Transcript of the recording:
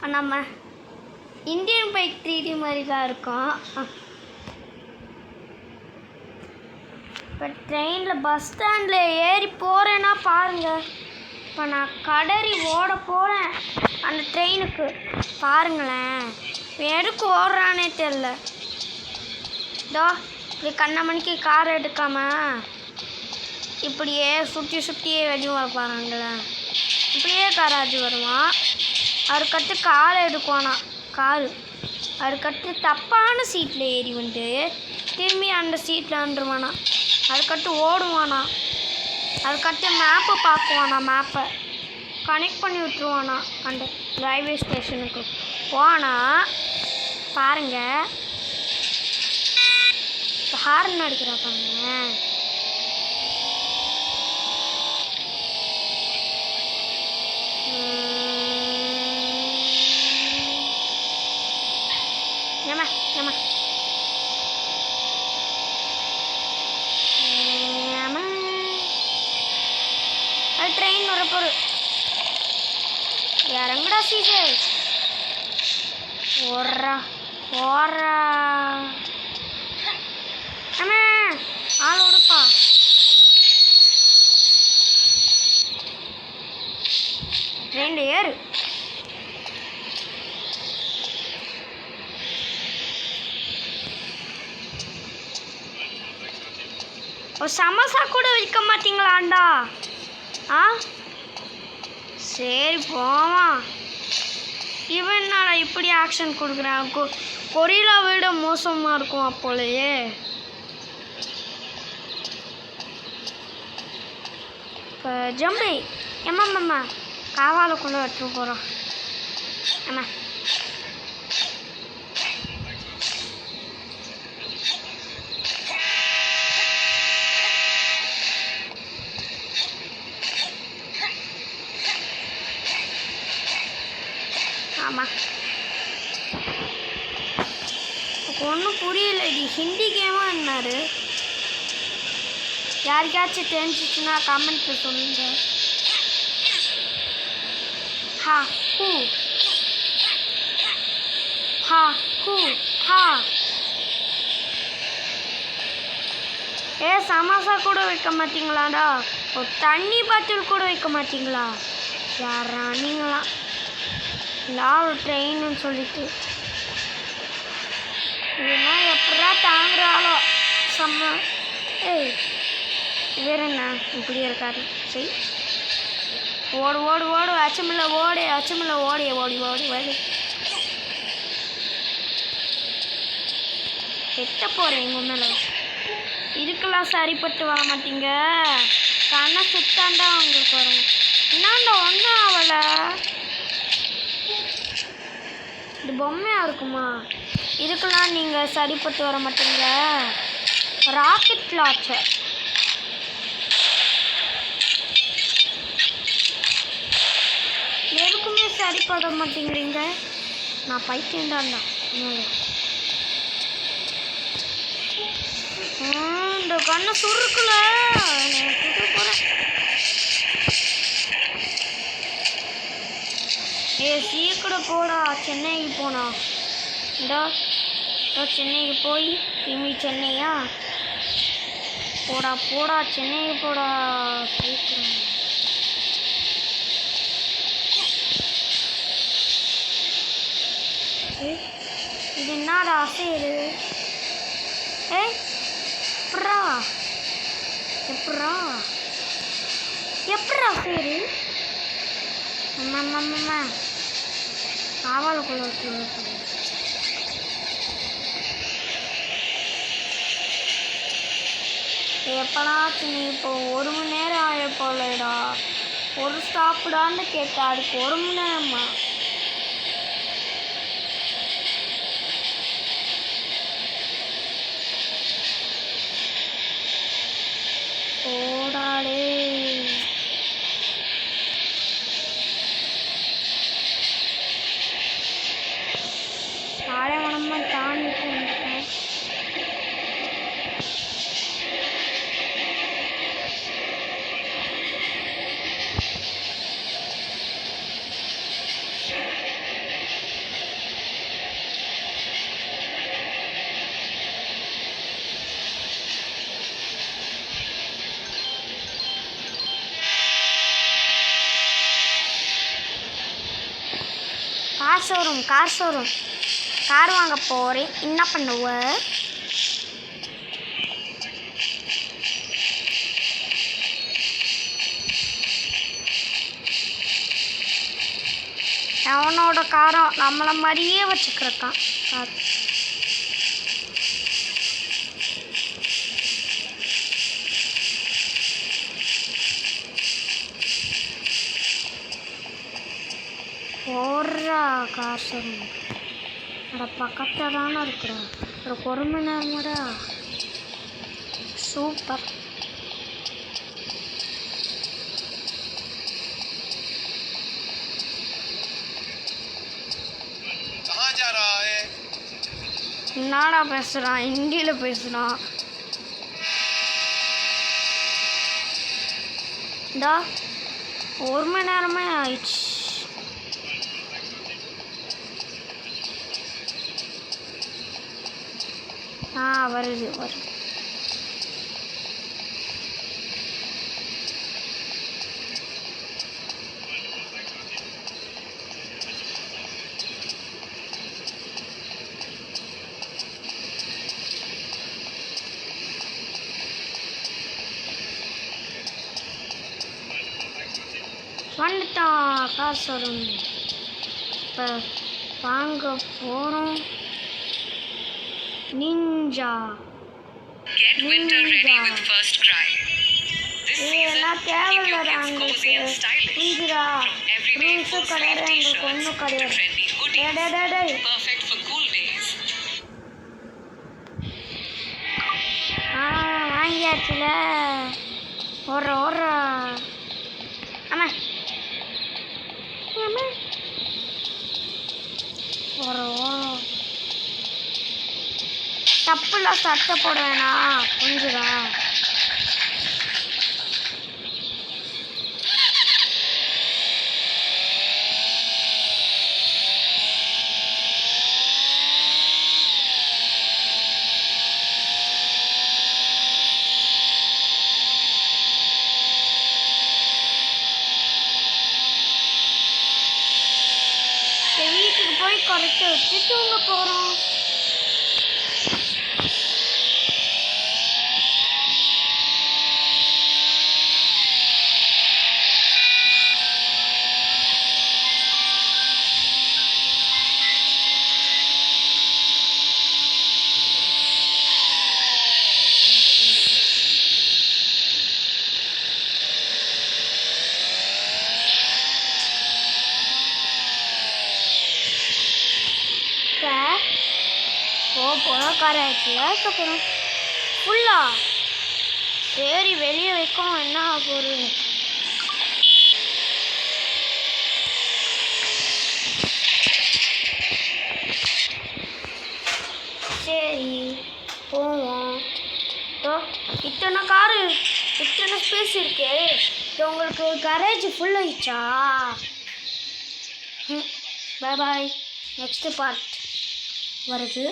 நம்ம Indian bike 3D மாதிரி தான் இருக்கும். இப்போ ட்ரெயினில் பஸ் ஸ்டாண்டில் ஏறி போகிறேன்னா பாருங்கள். இப்போ நான் கடறி ஓட போகிறேன் அந்த ட்ரெயினுக்கு. பாருங்களேன் எதுக்கு ஓடுறானே தெரில. இதோ இப்படி கண்ணமணிக்கு கார் எடுக்காமல் இப்படியே சுற்றியே வெளியே வைப்பாங்களே. இப்படியே காராஜி வருவான். அதுக்கடுத்து காரை எடுக்குவானா காரு. அதுக்கடுத்து தப்பான சீட்டில் ஏறி வந்து திரும்பி அந்த சீட்டில் வந்துடுவானா. அதுக்கடுத்து ஓடுவானா. அதுக்கடுத்து மேப்பை பார்க்குவானா. மேப்பை கனெக்ட் பண்ணி விட்டுருவானா அந்த ரயில்வே ஸ்டேஷனுக்கு. போனால் பாருங்கள் ஹார்ன் அடிக்கிறா பாருங்க. அது ட்ரெயின் வரப்போரு. இறங்குடா சீசே. ஓடுறா ஓடுறா. ஆமா ஆள் விடுப்பா. ட்ரெயினில் ஏறு. ஒரு சமோசா கூட விற்க மாட்டீங்களாண்டா? ஆ சரி போவான். இவன் என்னடா இப்படி ஆக்ஷன் கொடுக்குறான். கொரில்லா விட மோசமாக இருக்கும் அப்போலையே. இப்போ ஜம்பி எம்மா காவாலுக்குள்ளே எடுத்துட்டு போகிறோம். அம்மா ஆமாம் ஒன்றும் புரியலடி. ஹிந்தி கேமாக என்னாரு? யாருக்காச்சும் தெரிஞ்சிச்சுன்னா கமெண்ட்டில் சொல்லுங்க. ஹா ஹூ ஹா ஹூ ஹா. சமோசா கூட வைக்க மாட்டீங்களாடா? ஒரு தண்ணி பாட்டில் கூட வைக்க மாட்டீங்களா? யாரா நீங்களாம் ஒரு ட்ரெயின்னு சொல்லிட்டு இதெல்லாம் எப்படா தாங்குறாளோ செம்ம. வேற என்ன இப்படியே இருக்காரு. சரி ஓடு ஓடு ஓடு. அச்சமில்ல ஓடு அச்சமில்ல ஓடிய ஓடி ஓடி ஓடி. எட்ட போகிறேன் எங்கள் மேலே. இதுக்கெல்லாம் சரிப்பட்டு வர மாட்டீங்க. கண்ணை சுத்தாண்டா அவங்களுக்கு வரும். என்னாண்டா ஒன்றும் ஆகலை. இது பொம்மையாக இருக்குமா? இதுக்கெல்லாம் நீங்கள் சரிப்பட்டு வர மாட்டீங்க. ராக்கெட் லான்ச்சர் எதுக்குமே சரிப்பட மாட்டேங்கிறீங்க. நான் பைத்தியம்தான்டா. இந்த கண்ணை சுருக்குல போகிறேன். சீக்கிரம் போடா. சென்னைக்கு போனா இந்தா சென்னைக்கு போய் திரும்பி சென்னையா போடா போடா. சென்னைக்கு போடா சீக்கிரம். இது என்னடா அசையுது? எப்படா எப்படா எப்படா அசையுது? அம்மா காவாலுக்குள்ள எப்படாச்சு நீ இப்போ 1 மணி நேரம் ஆய போலடா. ஒரு ஸ்டாப்புடான்னு கேட்டா அதுக்கு 1 மணி நேரமா? ஓடாடே. ஆழவனமா தாண்டிட்டு வந்துட்டேன். கார் ஷோரூம் கார் வாங்க போகிறேன். என்ன பண்ணுவ? அவனோட காரம் நம்மளை மாதிரியே வச்சுக்கிறக்கான் கார். போடுறா கார் ஷோரூம். அட பக்கத்தில் தானே இருக்கிற. ஒரு மணி நேரமாடா. சூப்பர். என்னடா பேசுகிறான்? ஹிந்தியில் பேசுகிறான். டா 1 மணி நேரமே ஆயிடுச்சு. வருது. வந்துட்டான் கார் ஷோரூம். இப்போ வாங்க போகிறோம். நிஞ்சா எல்லாம் தேவையில்லை. எங்களுக்கு புரிஞ்சுடா. ரூல்ஸும் கிடையாது, எங்களுக்கு ஒன்றும் கிடையாது. வாங்கியாச்சுல. ஓடுற ஆமாம் ஓடுறோம். தப்புலாம் சட்டை போட வேணாம். புரிஞ்சுதா? வீட்டுக்கு போய் கரெக்டாக வச்சு தூங்க போகிறோம். காராச்சுல அப்புறம் ஃபுல்லா சரி வெளியே வைக்கணும். என்ன போகிறது? சரி போவோம். இத்தனை காரு இத்தனை ஸ்பேஸ் இருக்கே. உங்களுக்கு கரேஜ் ஃபுல் ஆயிடுச்சா? பாய் பாய். நெக்ஸ்ட் பார்ட் வருது.